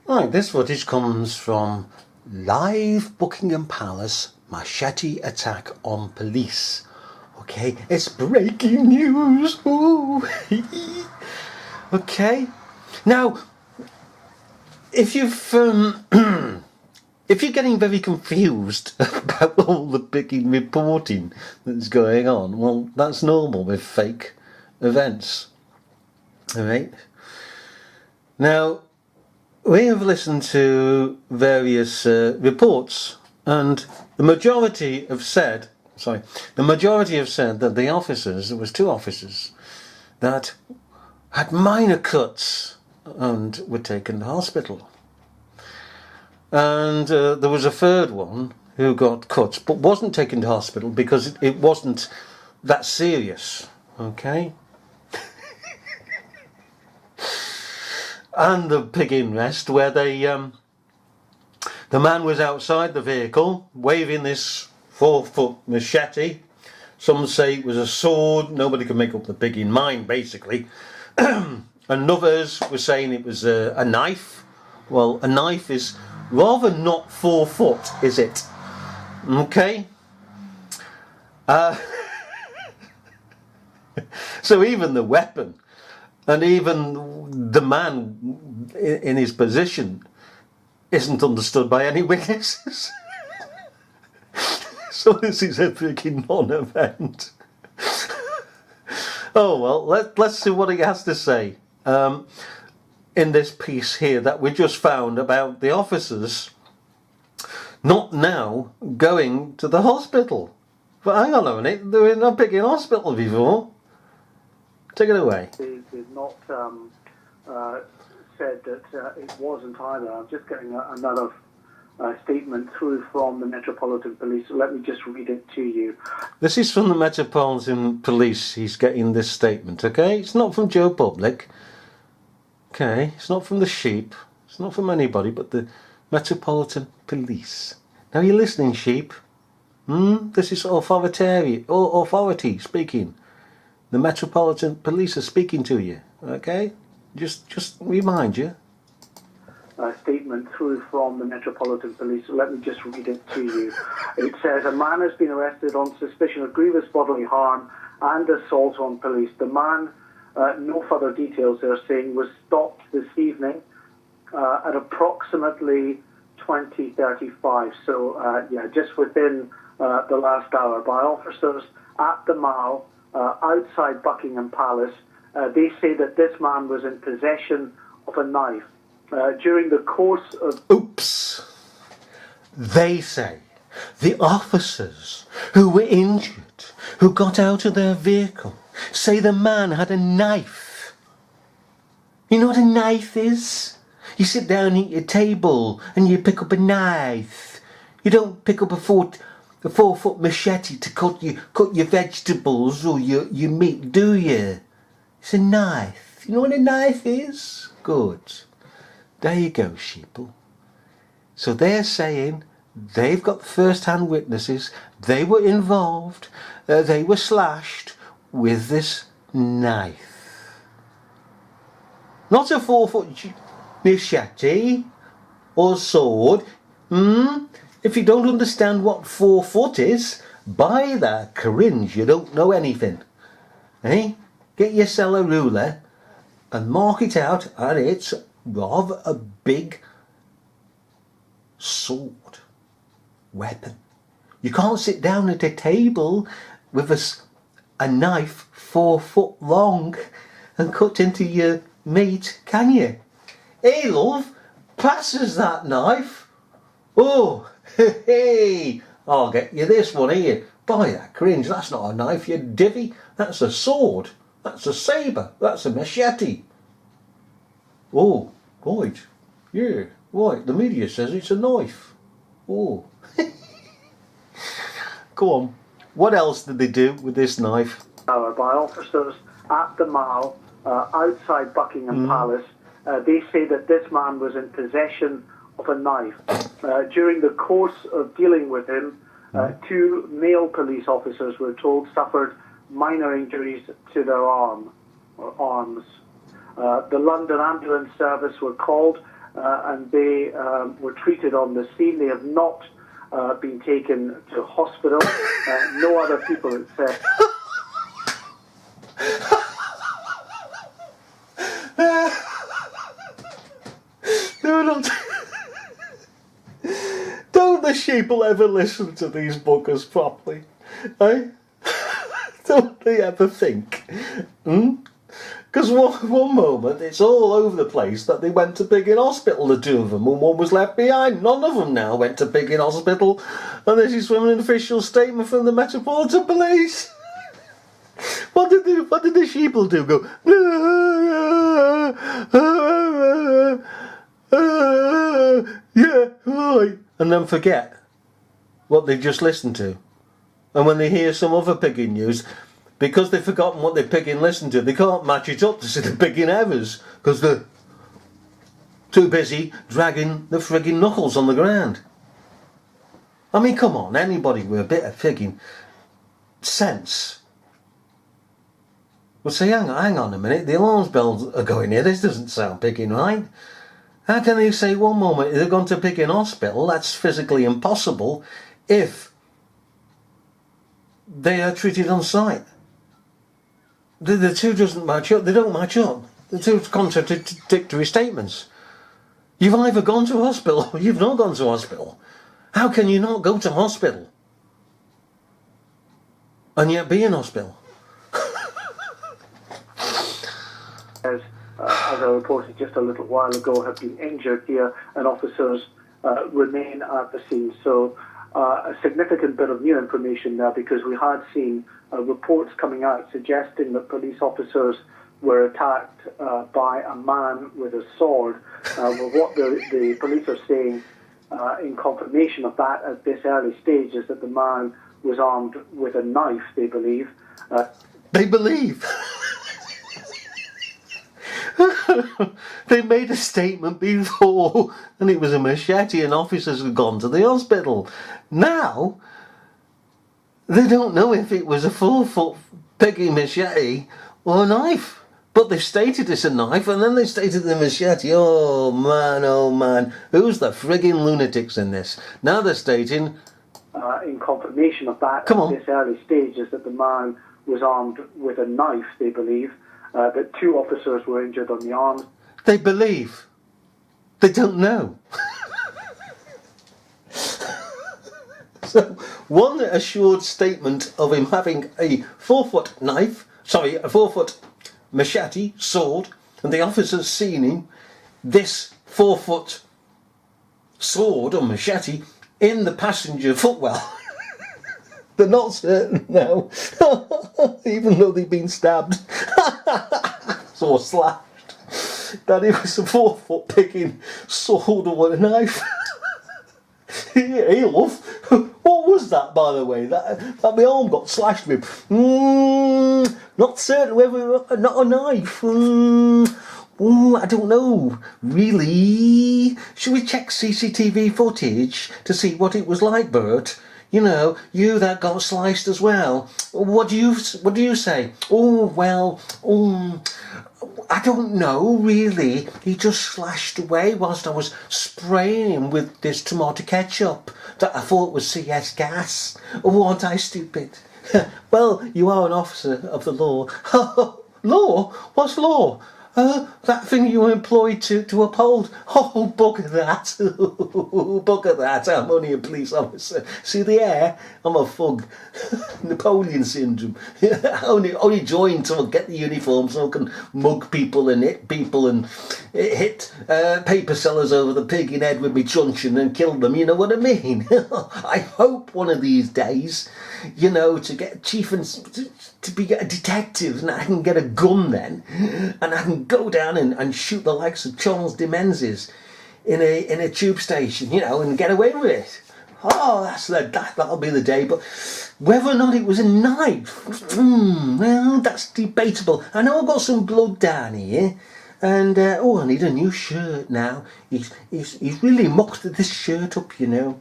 Right, this footage comes from live Buckingham Palace machete attack on police. Okay, it's breaking news. Ooh. Okay, now if if you're getting very confused about all the big reporting that's going on, well, that's normal with fake events. All right. Now, we have listened to various reports, and the majority have said that the officers, there was 2 officers that had minor cuts and were taken to hospital. And there was a 3rd one who got cuts but wasn't taken to hospital because it wasn't that serious. Okay? And the pig in rest where the man was outside the vehicle waving this 4-foot machete. Some say it was a sword. Nobody could make up the pig in mind, basically. And others were saying it was a knife. Well, a knife is rather not 4 foot, is it? Okay. So even the weapon and even the man in his position isn't understood by any witnesses. So this is a freaking non-event. Oh well, let's see what he has to say in this piece here that we just found about the officers not now going to the hospital. But hang on a minute, they were not picking hospital before. Take it away. They did not said that it wasn't either. I'm just getting another statement through from the Metropolitan Police. So let me just read it to you. This is from the Metropolitan Police. He's getting this statement, okay? It's not from Joe Public. Okay? It's not from the Sheep. It's not from anybody but the Metropolitan Police. Now you're listening, Sheep. This is authority speaking. The Metropolitan Police are speaking to you, okay? Just remind you. A statement through from the Metropolitan Police. So let me just read it to you. It says, a man has been arrested on suspicion of grievous bodily harm and assault on police. The man, no further details they're saying, was stopped this evening at approximately 20:35. So, just within the last hour by officers at the Mall outside Buckingham Palace. They say that this man was in possession of a knife. During the course of... Oops! They say the officers who were injured, who got out of their vehicle, say the man had a knife. You know what a knife is? You sit down at your table and you pick up a knife. You don't pick up a 4-foot machete to cut your vegetables or your meat, do you? It's a knife. You know what a knife is? Good. There you go, sheeple. So they're saying they've got first-hand witnesses. They were involved. They were slashed with this knife. Not a 4-foot machete or sword. If you don't understand what 4 foot is, by that cringe, you don't know anything. Eh? Get yourself a ruler and mark it out, and it's rather a big sword weapon. You can't sit down at a table with a knife 4 foot long and cut into your meat, can you? Hey love, passes that knife. Oh, hey, I'll get you this one here. By that cringe, that's not a knife, you divvy. That's a sword. That's a sabre. That's a machete. Oh, right. Yeah, right. The media says it's a knife. Oh. Go on. What else did they do with this knife? By officers at the Mall outside Buckingham Palace. They say that this man was in possession of a knife. During the course of dealing with him, 2 male police officers were told suffered minor injuries to their arms. The London Ambulance Service were called and they were treated on the scene. They have not been taken to hospital. No other people, it said. No, not. Don't the sheeple ever listen to these buggers properly? Eh? Don't they ever think? Because one moment it's all over the place that they went to Buckingham Hospital, the two of them, and one was left behind. None of them now went to Buckingham Hospital, and this is from an official statement from the Metropolitan Police. What did the sheeple do? Go, yeah, right, and then forget what they just listened to. And when they hear some other pigging news, because they've forgotten what they're pigging listened to, they can't match it up to see the pigging errors, because they're too busy dragging the frigging knuckles on the ground. I mean, come on, anybody with a bit of frigging sense would say, hang on a minute, the alarm bells are going here, this doesn't sound pigging right. How can they say one moment they've gone to Buckingham Hospital? That's physically impossible if they are treated on site. The two doesn't match up. They don't match up. The two contradictory statements. You've either gone to hospital or you've not gone to hospital. How can you not go to hospital and yet be in hospital? As I reported just a little while ago, have been injured here, and officers remain at the scene. So a significant bit of new information there, because we had seen reports coming out suggesting that police officers were attacked by a man with a sword. Well, what the police are saying in confirmation of that at this early stage is that the man was armed with a knife, they believe. They believe? They made a statement before and it was a machete and officers had gone to the hospital. Now they don't know if it was a 4-foot piggy machete or a knife, but they've stated it's a knife and then they stated the machete. Oh man, who's the frigging lunatics in this? Now they're stating in confirmation of that at this early stage is that the man was armed with a knife, they believe. That 2 officers were injured on the arms. They believe. They don't know. So, one assured statement of him having a 4-foot a 4-foot machete, sword, and the officers seen him, this 4-foot sword or machete, in the passenger footwell. They're not certain now, even though they've been stabbed or slashed, that it was a 4-foot picking sword or a knife. Hey, love, what was that, by the way? That my arm got slashed with. Not certain whether not a knife. I don't know. Really? Should we check CCTV footage to see what it was like, Bert? You know, you that got sliced as well. What do you say? Oh, well, I don't know, really. He just slashed away whilst I was spraying him with this tomato ketchup that I thought was CS gas. Oh, aren't I stupid? Well, you are an officer of the law. Law? What's law? That thing you were employed to uphold. Oh, bugger that. Bugger that. I'm only a police officer. See the air? I'm a thug. Napoleon syndrome. only joined to get the uniform so I can mug people and hit people and hit paper sellers over the pig in head with me truncheon and kill them. You know what I mean? I hope one of these days, you know, to get chief and to be a detective, and I can get a gun then, and I can go down and shoot the likes of Charles de Menzies in a tube station, you know, and get away with it. Oh, that'll be the day. But whether or not it was a knife, well, that's debatable. I know I've got some blood down here, and I need a new shirt now. He's really mucked this shirt up, you know.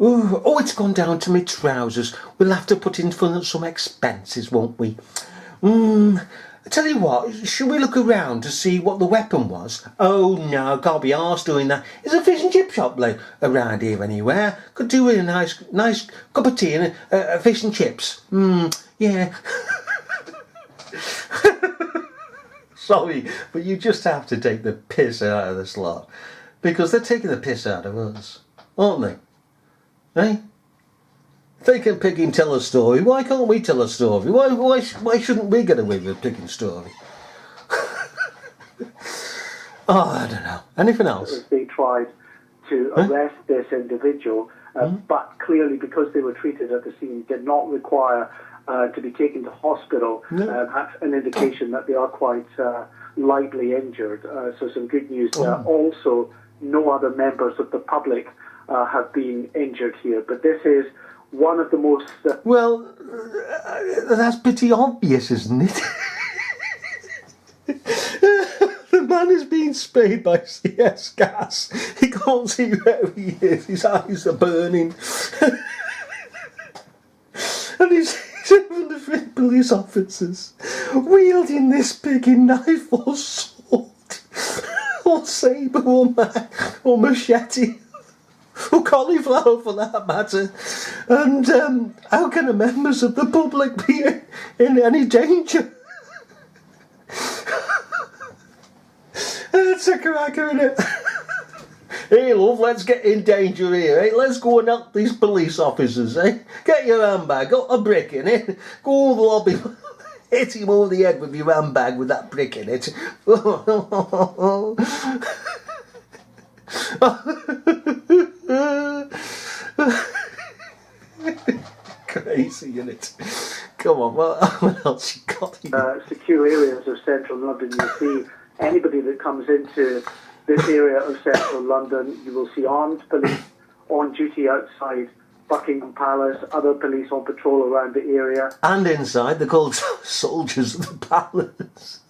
Oh, it's gone down to my trousers. We'll have to put in for some expenses, won't we? I tell you what, should we look around to see what the weapon was? Oh no, can't be arsed doing that. Is a fish and chip shop like around here anywhere? Could do with a nice cup of tea and a fish and chips. Yeah. Sorry, but you just have to take the piss out of this lot. Because they're taking the piss out of us, aren't they? Eh? They can pick and tell a story. Why can't we tell a story? Why shouldn't we get away with picking story? Oh, I don't know. Anything else? They tried to arrest this individual, but clearly because they were treated at the scene did not require to be taken to hospital. No. That's an indication that they are quite lightly injured. So some good news. Also, no other members of the public have been injured here. But this is one of the most... Well, that's pretty obvious, isn't it? The man is being sprayed by CS gas. He can't see where he is. His eyes are burning. And he's in the three police officers wielding this big knife or sword or sabre or machete or cauliflower for that matter. And how can the members of the public be in any danger? It's a cracker, isn't it? Hey love, let's get in danger here, eh? Let's go and help these police officers, eh? Get your handbag, got a brick in it. Go over the lobby, hit him over the head with your handbag with that brick in it. Crazy, isn't it? Come on, what else you got here? Secure areas of central London, you see anybody that comes into this area of central London, you will see armed police on duty outside Buckingham Palace, other police on patrol around the area. And inside, they're called soldiers of the palace.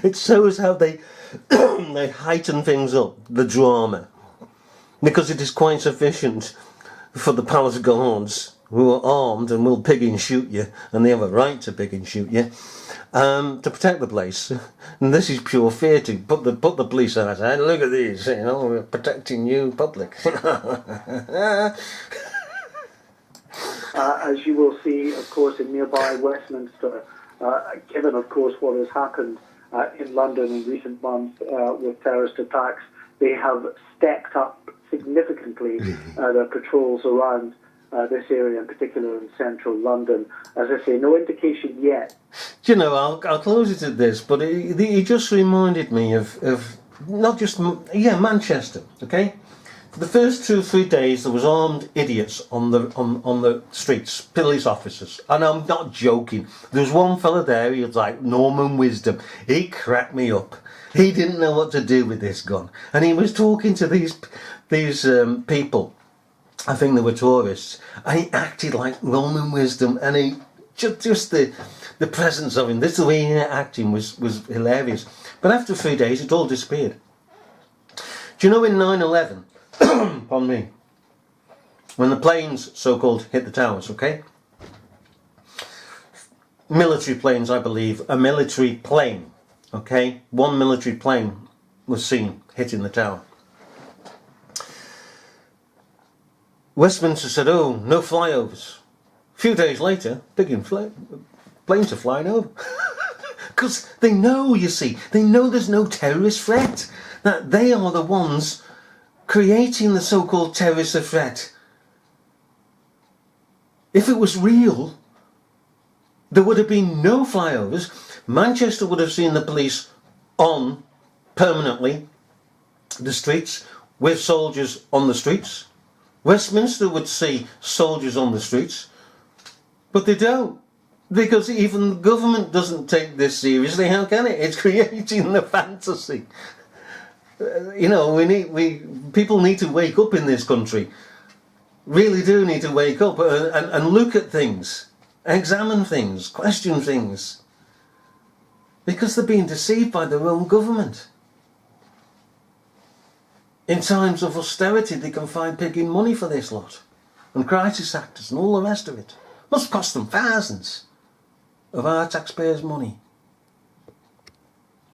It shows how they they heighten things up, the drama. Because it is quite sufficient for the palace guards, who are armed and will pig and shoot you, and they have a right to pig and shoot you, to protect the place. And this is pure fear to put the police outside. Look at these, you know, we're protecting you, public. As you will see, of course, in nearby Westminster, given, of course, what has happened in London in recent months with terrorist attacks, they have stepped up significantly their patrols around this area, in particular in central London. As I say, no indication yet. Do you know, I'll close it at this, but it just reminded me of not just, Manchester, okay? For the first 2 or 3 days, there was armed idiots on the streets, police officers, and I'm not joking. There was one fella there, he was like Norman Wisdom. He cracked me up. He didn't know what to do with this gun, and he was talking to these people. I think they were tourists, and he acted like Norman Wisdom, and he just the presence of him, this the way he acting was hilarious. But after 3 days, it all disappeared. Do you know in 9/11? Pardon me. When the planes, so-called, hit the towers, okay? Military planes, I believe. A military plane, okay? One military plane was seen hitting the tower. Westminster said, oh, no flyovers. A few days later, planes are flying over. Because they know, you see, they know there's no terrorist threat. That they are the ones creating the so-called terrorist threat. If it was real, there would have been no flyovers. Manchester would have seen the police on permanently the streets with soldiers on the streets. Westminster would see soldiers on the streets, but they don't, because even the government doesn't take this seriously. How can it? It's creating the fantasy. You know, people need to wake up in this country. Really do need to wake up and look at things, examine things, question things, because they're being deceived by their own government. In times of austerity, they can find picking money for this lot, and crisis actors and all the rest of it. Must cost them thousands of our taxpayers' money.